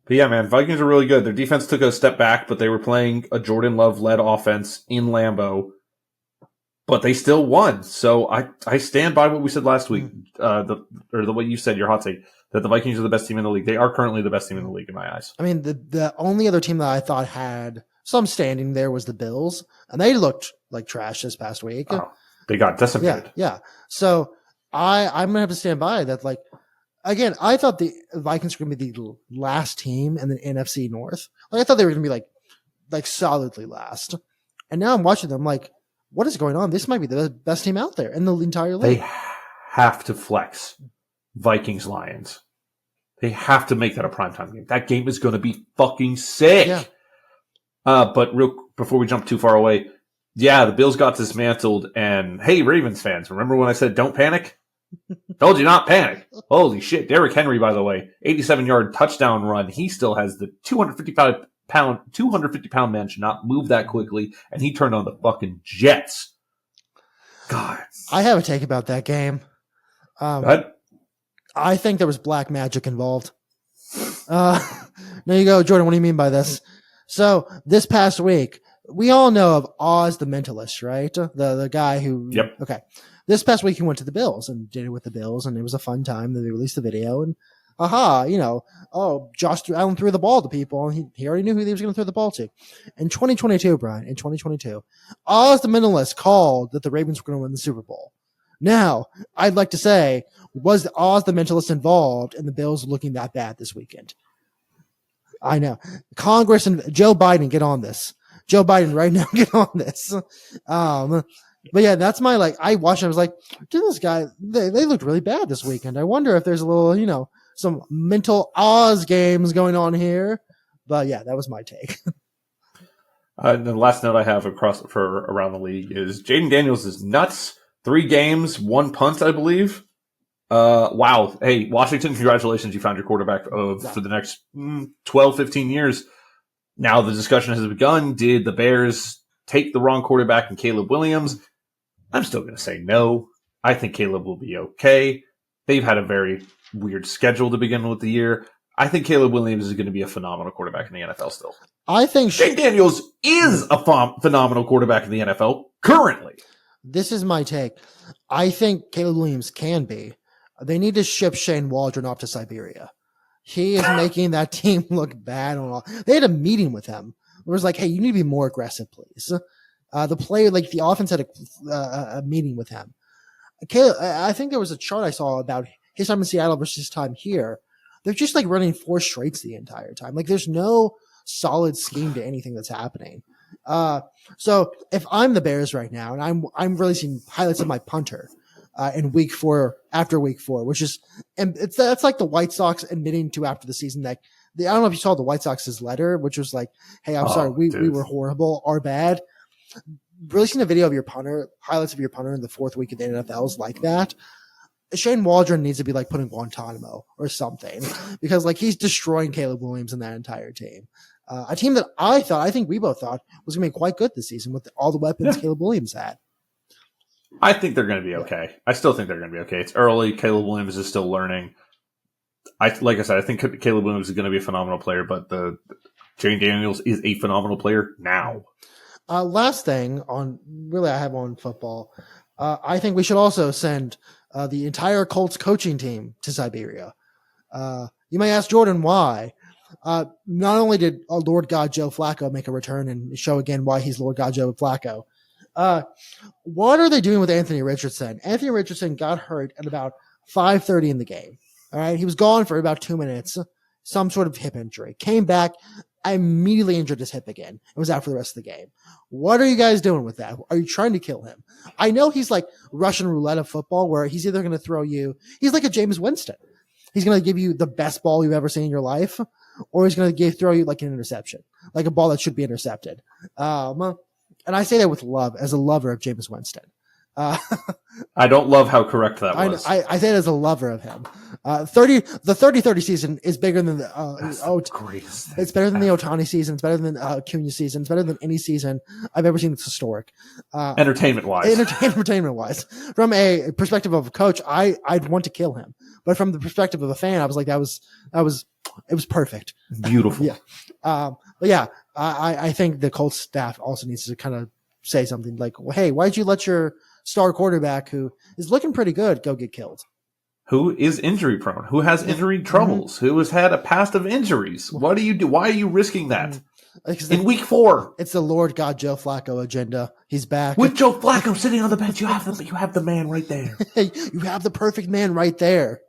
But yeah, man, Vikings are really good. Their defense took a step back, but they were playing a Jordan Love-led offense in Lambeau, but they still won. So I stand by what we said last week, what you said, your hot take, that the Vikings are the best team in the league. They are currently the best team in the league in my eyes. I mean, the only other team that I thought had some standing there was the Bills, and they looked like trash this past week. Oh, they got decimated. Yeah. So I'm gonna have to stand by that. Like, again, I thought the Vikings were gonna be the last team in the NFC North. Like, I thought they were gonna be like solidly last, and now I'm watching them like, what is going on? This might be the best team out there in the entire league. They have to flex Vikings Lions. They have to make that a primetime game. That game is going to be fucking sick. Yeah. But before we jump too far away, yeah, the Bills got dismantled. And hey, Ravens fans, remember when I said don't panic? Told you not panic. Holy shit. Derrick Henry, by the way, 87-yard touchdown run. He still has the 250-pound man should not move that quickly. And he turned on the fucking Jets. God. I have a take about that game. I think there was black magic involved. There you go, Jordan. What do you mean by this? So this past week, we all know of Oz the Mentalist, right? The guy who. Yep. Okay. This past week, he went to the Bills and did it with the Bills, and it was a fun time. Then they released the video, and Josh Allen threw the ball to people, and he already knew who he was going to throw the ball to. In 2022, Brian, Oz the Mentalist called that the Ravens were going to win the Super Bowl. Now, I'd like to say, was Oz the Mentalist involved in the Bills looking that bad this weekend? I know. Congress and Joe Biden, get on this. Joe Biden, right now, get on this. But yeah, that's my, I watched it. I was like, dude, this guy, they looked really bad this weekend. I wonder if there's a little, some mental Oz games going on here. But yeah, that was my take. And the last note I have for around the league is Jaden Daniels is nuts. 3 games, 1 punt, I believe. Wow. Hey, Washington, congratulations. You found your quarterback for the next 12, 15 years. Now the discussion has begun. Did the Bears take the wrong quarterback in Caleb Williams? I'm still going to say no. I think Caleb will be okay. They've had a very weird schedule to begin with the year. I think Caleb Williams is going to be a phenomenal quarterback in the NFL still. I think Shane Daniels is a phenomenal quarterback in the NFL currently. This is my take. I think Caleb Williams can be. They need to ship Shane Waldron off to Siberia. He is making that team look bad. They had a meeting with him. It was like, hey, you need to be more aggressive, please. The offense had a meeting with him. Caleb, I think there was a chart I saw about his time in Seattle versus his time here. They're just like running 4 straights the entire time. Like there's no solid scheme to anything that's happening. So if I'm the Bears right now, and I'm releasing highlights of my punter in week 4 after week 4, which is, and that's like the White Sox admitting to after the season that I don't know if you saw the White Sox's letter, which was like, hey, I'm sorry, we were horrible, our bad. Releasing a video of your punter, highlights of your punter in the 4th week of the NFL is like that. Shane Waldron needs to be like put in Guantanamo or something because like he's destroying Caleb Williams and that entire team. A team that I think we both thought was going to be quite good this season with all the weapons Caleb Williams had. I think they're going to be okay. I still think they're going to be okay. It's early. Caleb Williams is still learning. Like I said, I think Caleb Williams is going to be a phenomenal player, but Shane Daniels is a phenomenal player now. Last thing I have on football. I think we should also send the entire Colts coaching team to Siberia. You may ask Jordan why. Not only did Lord God Joe Flacco make a return and show again why he's Lord God Joe Flacco. What are they doing with Anthony Richardson? Anthony Richardson got hurt at about 5:30 in the game. All right. He was gone for about 2 minutes, some sort of hip injury, came back, immediately injured his hip again and was out for the rest of the game. What are you guys doing with that? Are you trying to kill him? I know he's like Russian roulette of football where he's either going to throw you, he's like a James Winston. He's going to give you the best ball you've ever seen in your life, or he's going to throw you like an interception, like a ball that should be intercepted. And I say that with love, as a lover of James Winston. I don't love how correct that was. I say it as a lover of him. The 30-30 season is bigger than the greatest. It's better than the Ohtani season. It's better than Cunha season. It's better than any season I've ever seen that's historic. Entertainment wise. From a perspective of a coach, I'd want to kill him. But from the perspective of a fan, I was like, it was perfect. Beautiful. Yeah. But yeah, I think the Colts staff also needs to kind of say something like, well, hey, why'd you let your star quarterback who is looking pretty good go get killed? Who is injury prone? Who has injury troubles? Mm-hmm. Who has had a past of injuries? What do you do? Why are you risking that? In week 4. It's the Lord God Joe Flacco agenda. He's back. With Joe Flacco sitting on the bench, you have the man right there. You have the perfect man right there.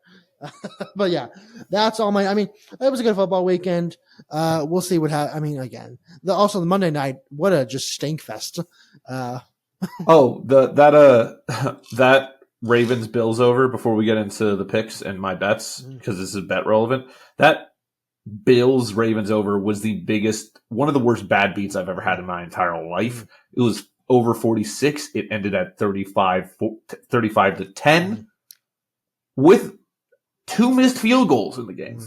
But yeah, that's all it was a good football weekend. We'll see what happens. Again, the Monday night, what a just stink fest. That Ravens Bills over before we get into the picks and my bets, because this is bet relevant. That Bills Ravens over was one of the worst bad beats I've ever had in my entire life. It was over 46. It ended at 35 to 10 with 2 missed field goals in the game.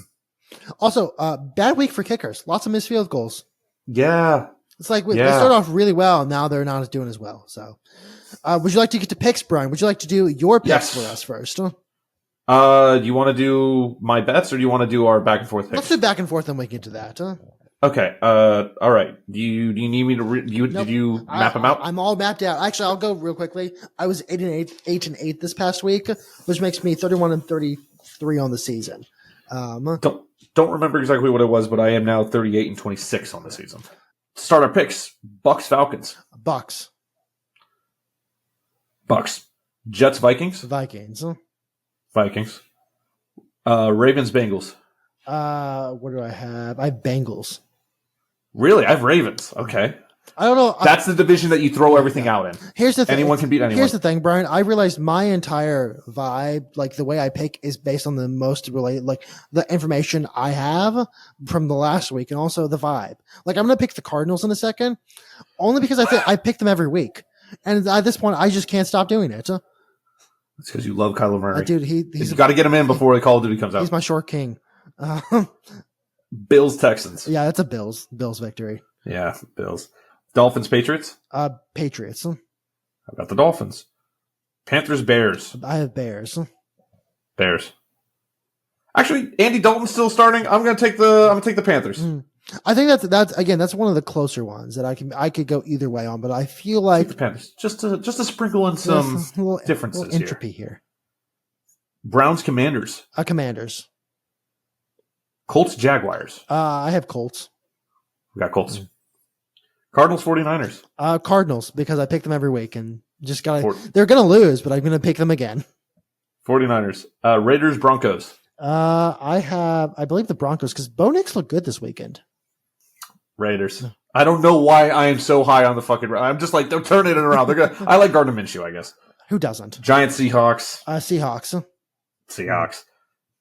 Also, bad week for kickers. Lots of missed field goals. Yeah. It's like they started off really well, and now they're not doing as well. So, would you like to get to picks, Brian? Would you like to do your picks for us first? Do you want to do my bets, or do you want to do our back and forth picks? Let's do back and forth, and we get to that. Okay. All right. Do you need me to? Did you map them out? I'm all mapped out. Actually, I'll go real quickly. I was 8-8 this past week, which makes me 31-33 on the season. Don't remember exactly what it was, but I am now 38-26 on the season. Start our picks. Bucks, Falcons. Bucks. Jets, Vikings. Vikings. Ravens, Bengals. What do I have? I have Bengals. Really? I have Ravens. Okay. I don't know. That's the division that you throw everything out in. Here's the thing. Anyone can beat anyone. Here's the thing, Brian. I realized my entire vibe, like the way I pick, is based on the most related, like the information I have from the last week, and also the vibe. Like I'm gonna pick the Cardinals in a second, only because I pick them every week, and at this point, I just can't stop doing it. It's because you love Kyler Murray. Dude, he's got to get him in before the Call of Duty comes out. He's my short king. Bills, Texans. Yeah, that's a Bills victory. Yeah, Bills. Dolphins, Patriots? Patriots. How about the Dolphins? Panthers, Bears. I have Bears. Bears. Actually, Andy Dalton's still starting. I'm gonna take the Panthers. I think that's one of the closer ones that I could go either way on, but I feel like the Panthers just to sprinkle in some differences, little entropy here. Browns, Commanders. Commanders. Colts, Jaguars. I have Colts. We got Colts. Cardinals, 49ers. Cardinals, because I pick them every week and just they're gonna lose, but I'm gonna pick them again. 49ers. Raiders, Broncos. I believe the Broncos, because Bo Nix looked good this weekend. Raiders. I don't know why I am so high on the fucking. I'm just like, they're turning it around. I like Gardner Minshew, I guess. Who doesn't? Giants, Seahawks. Seahawks.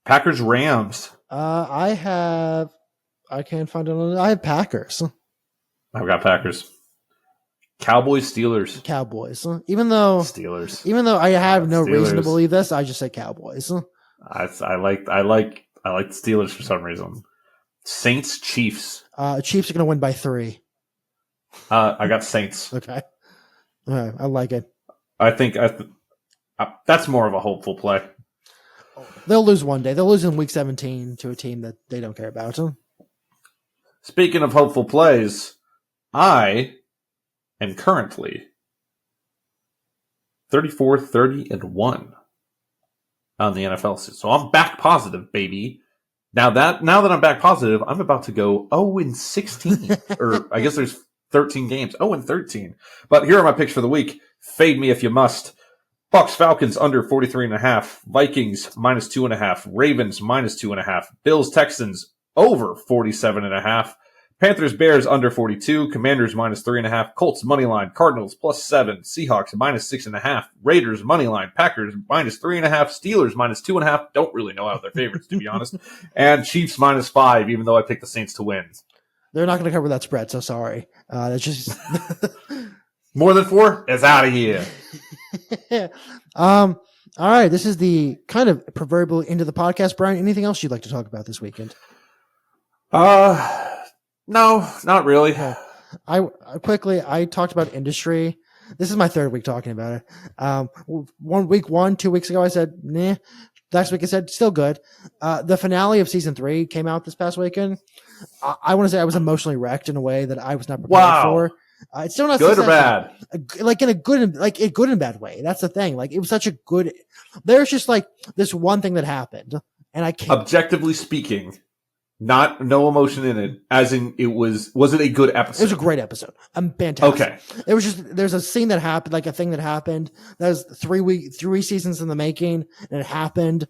Packers, Rams. I can't find it. I have Packers. I've got Packers. Cowboys, Steelers. Cowboys. Even though I have no reason to believe this, I just say Cowboys. I like the Steelers for some reason. Saints, Chiefs. Chiefs are going to win by 3. I got Saints. Okay. All right, I like it. I think that's more of a hopeful play. They'll lose one day. They'll lose in week 17 to a team that they don't care about. Speaking of hopeful plays, I am currently 34-30-1 on the NFL season. So I'm back positive, baby. Now that I'm back positive, I'm about to go 0-16. Or I guess there's 13 games. 0-13. But here are my picks for the week. Fade me if you must. Bucks, Falcons under 43.5. Vikings -2.5. Ravens -2.5. Bills, Texans over 47.5. Panthers, Bears under 42. Commanders -3.5. Colts moneyline. Cardinals +7. Seahawks -6.5. Raiders moneyline. Packers -3.5. Steelers -2.5. Don't really know how they're favorites, to be honest. And Chiefs -5, even though I picked the Saints to win. They're not going to cover that spread, so sorry. That's just more than 4 is out of here. All right, this is the kind of proverbial end of the podcast. Brian, anything else you'd like to talk about this weekend? No, not really. I talked about industry. This is my third week talking about it. 2 weeks ago, I said, nah. Last week I said, still good. The finale of season 3 came out this past weekend. I want to say I was emotionally wrecked in a way that I was not prepared for. It's still not good or bad, like in a good and bad way. That's the thing. Like it was such a good. There's just like this one thing that happened, and I can't. Objectively speaking, no emotion in it. As in, was it a good episode? It was a great episode. Fantastic. Okay. It was just there's a scene that happened, like a thing that happened. That was 3 seasons in the making, and it happened,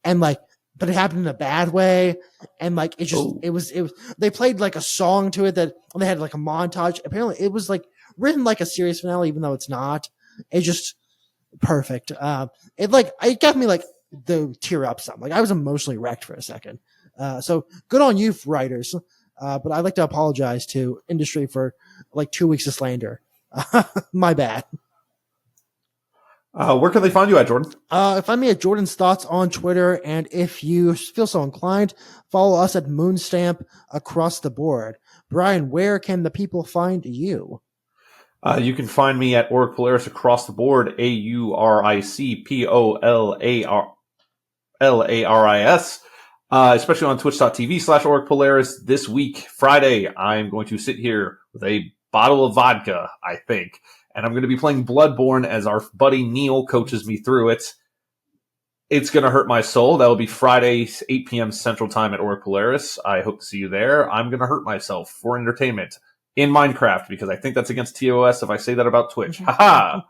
and like. But it happened in a bad way. And like, it was, they played like a song to it that they had like a montage. Apparently it was like written like a serious finale, even though it's not. It's just perfect. It got me like the tear up some. Like I was emotionally wrecked for a second. So good on you writers. But I'd like to apologize to industry for like 2 weeks of slander. My bad. Where can they find you at, Jordan? Find me at Jordan's Thoughts on Twitter, and if you feel so inclined, follow us at Moonstamp across the board. Brian, where can the people find you? You can find me at Auric Polaris across the board, AuricPolaris, especially on twitch.tv/Auric Polaris. This week, Friday, I'm going to sit here with a bottle of vodka, I think. And I'm going to be playing Bloodborne as our buddy Neil coaches me through it. It's going to hurt my soul. That will be Friday, 8 p.m. Central Time at Auric Polaris. I hope to see you there. I'm going to hurt myself for entertainment in Minecraft because I think that's against TOS if I say that about Twitch. Haha!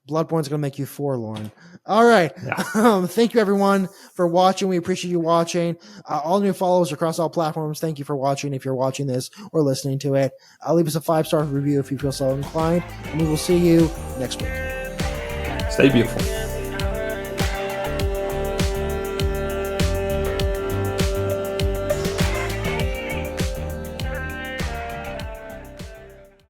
Bloodborne's going to make you forlorn. All right. Yeah. Thank you, everyone, for watching. We appreciate you watching. All new followers across all platforms, thank you for watching if you're watching this or listening to it. Leave us a 5-star review if you feel so inclined, and we will see you next week. Stay beautiful.